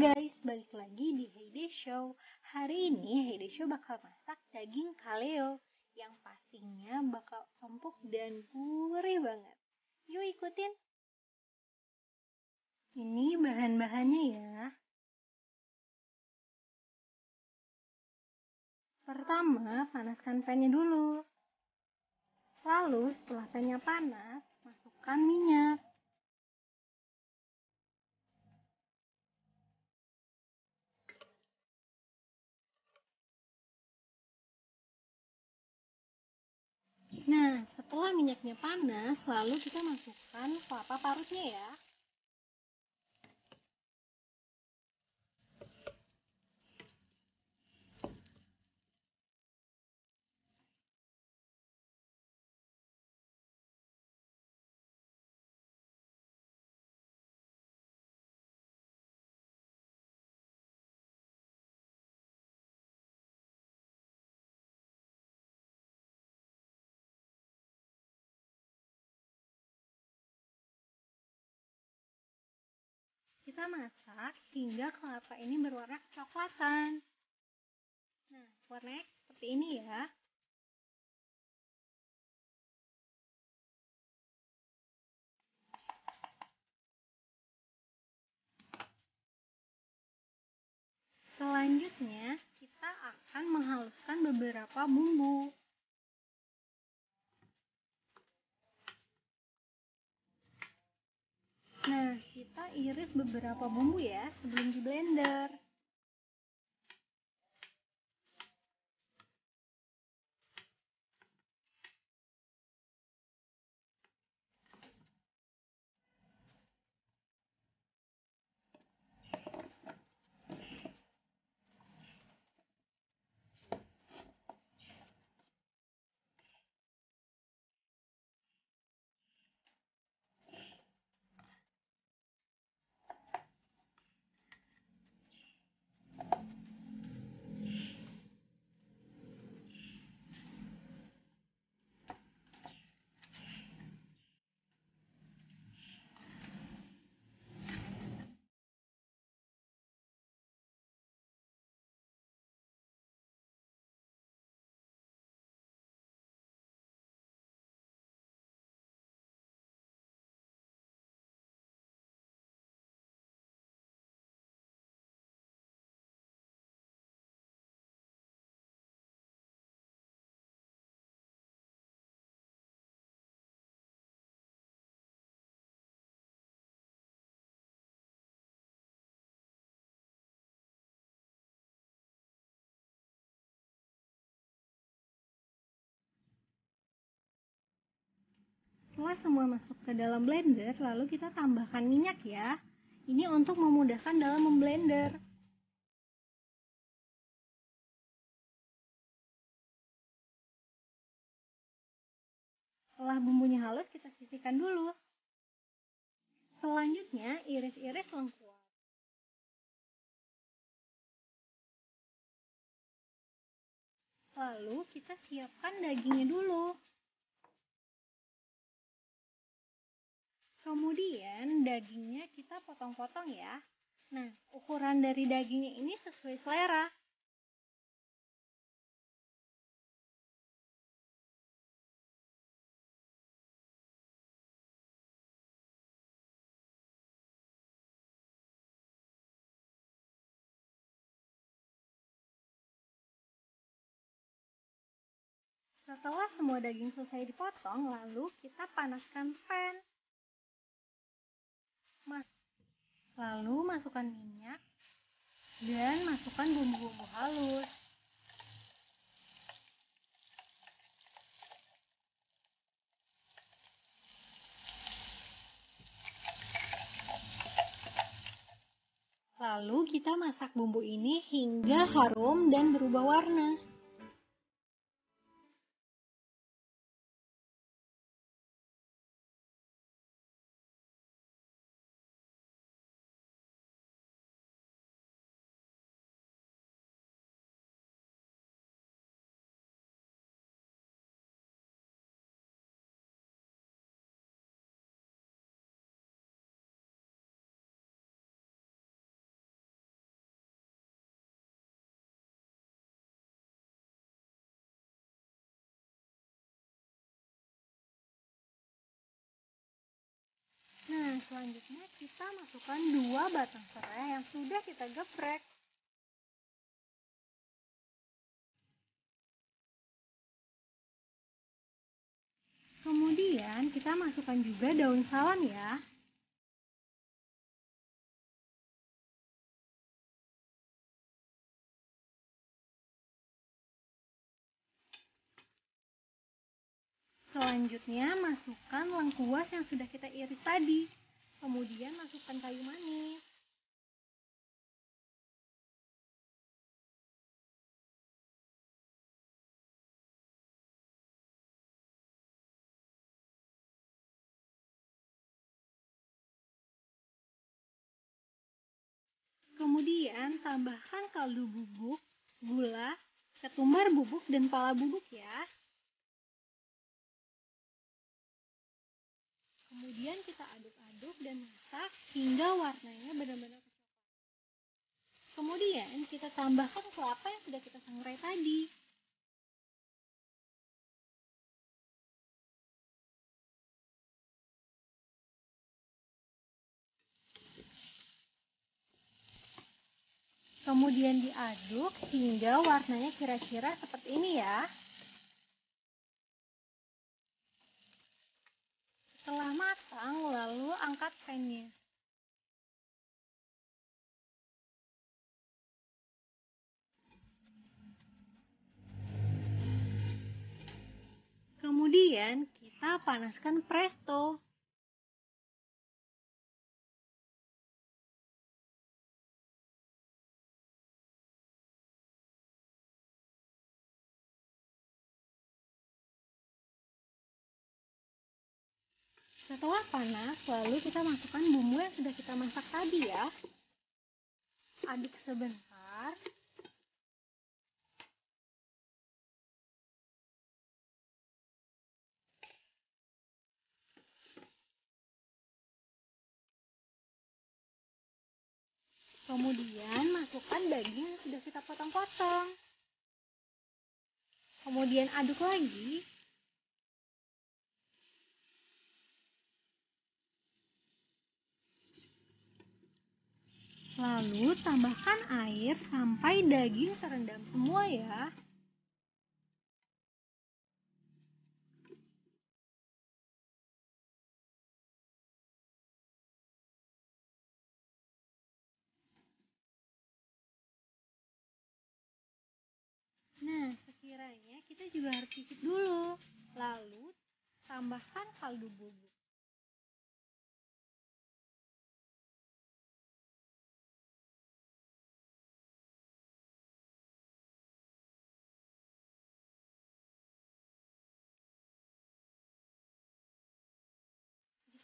guys, balik lagi di Heyday Show. Hari ini Heyday Show bakal masak daging kaleo yang pastinya bakal empuk dan gurih banget. Yuk ikutin. Ini bahan-bahannya ya. Pertama, panaskan pannya dulu. Lalu setelah pannya panas, masukkan minyak. Nah, setelah minyaknya panas, lalu kita masukkan kelapa parutnya ya. Kita masak hingga kelapa ini berwarna kecoklatan. Nah, warnanya seperti ini ya. Selanjutnya, kita akan menghaluskan beberapa bumbu. Nah, kita iris beberapa bumbu ya sebelum di blender. Setelah semua masuk ke dalam blender, lalu kita tambahkan minyak ya. Ini untuk memudahkan dalam memblender. Setelah bumbunya halus, kita sisihkan dulu. Selanjutnya, iris-iris lengkuas. Lalu kita siapkan dagingnya dulu. Kemudian dagingnya kita potong-potong ya. Nah, ukuran dari dagingnya ini sesuai selera. Setelah semua daging selesai dipotong, lalu kita panaskan pan. Lalu masukkan minyak dan masukkan bumbu-bumbu halus. Lalu kita masak bumbu ini hingga harum dan berubah warna. Selanjutnya kita masukkan 2 batang serai yang sudah kita geprek. Kemudian kita masukkan juga daun salam ya. Selanjutnya masukkan lengkuas yang sudah kita iris tadi. Kemudian masukkan kayu manis. Kemudian tambahkan kaldu bubuk, gula, ketumbar bubuk, dan pala bubuk ya. Kemudian kita aduk-aduk dan masak hingga warnanya benar-benar kecoklatan. Kemudian kita tambahkan kelapa yang sudah kita sangrai tadi. Kemudian diaduk hingga warnanya kira-kira seperti ini ya. Setelah matang, lalu angkat pannya. Kemudian kita panaskan presto. Setelah panas, lalu kita masukkan bumbu yang sudah kita masak tadi ya. Aduk sebentar. Kemudian masukkan daging yang sudah kita potong-potong. Kemudian aduk lagi. Lalu tambahkan air sampai daging terendam semua ya. Nah, sekiranya kita juga harus cicip dulu. Lalu tambahkan kaldu bubuk.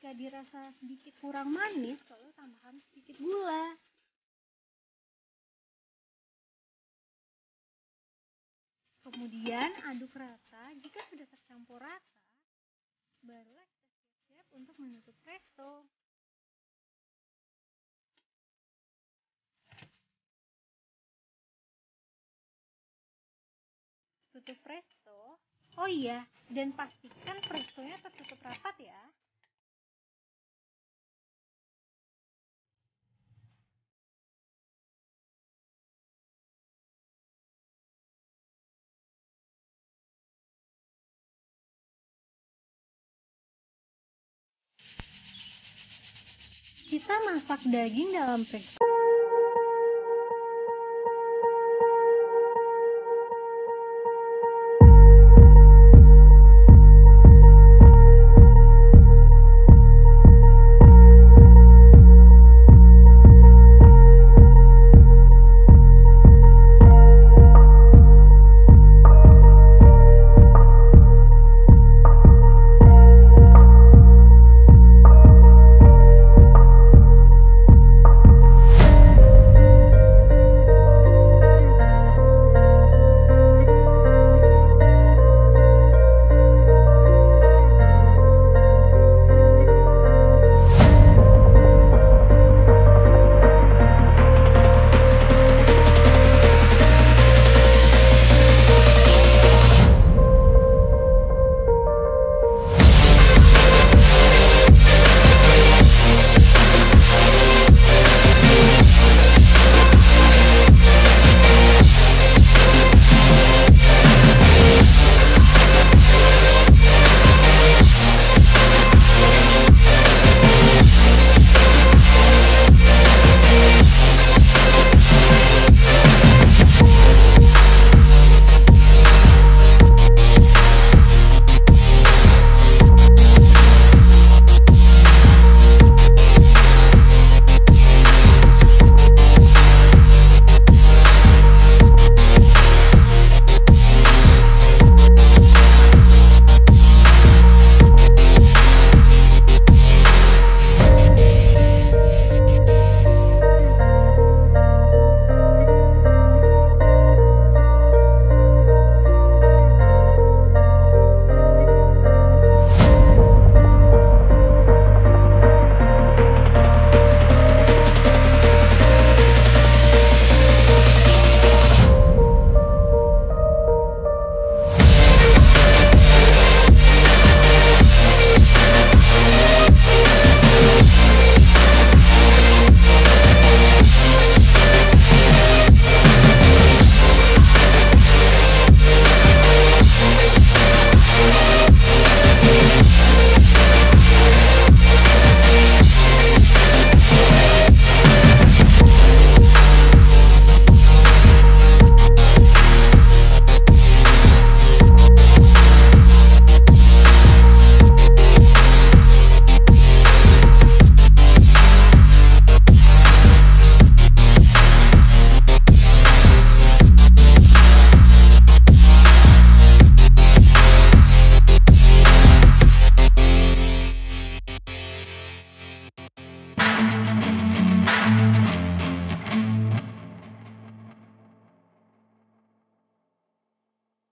Jika dirasa sedikit kurang manis, lalu tambahkan sedikit gula. Kemudian aduk rata. Jika sudah tercampur rata, barulah kita siap-siap untuk menutup presto. Tutup presto. Oh iya, dan pastikan prestonya tertutup rapat ya. Kita masak daging dalam presto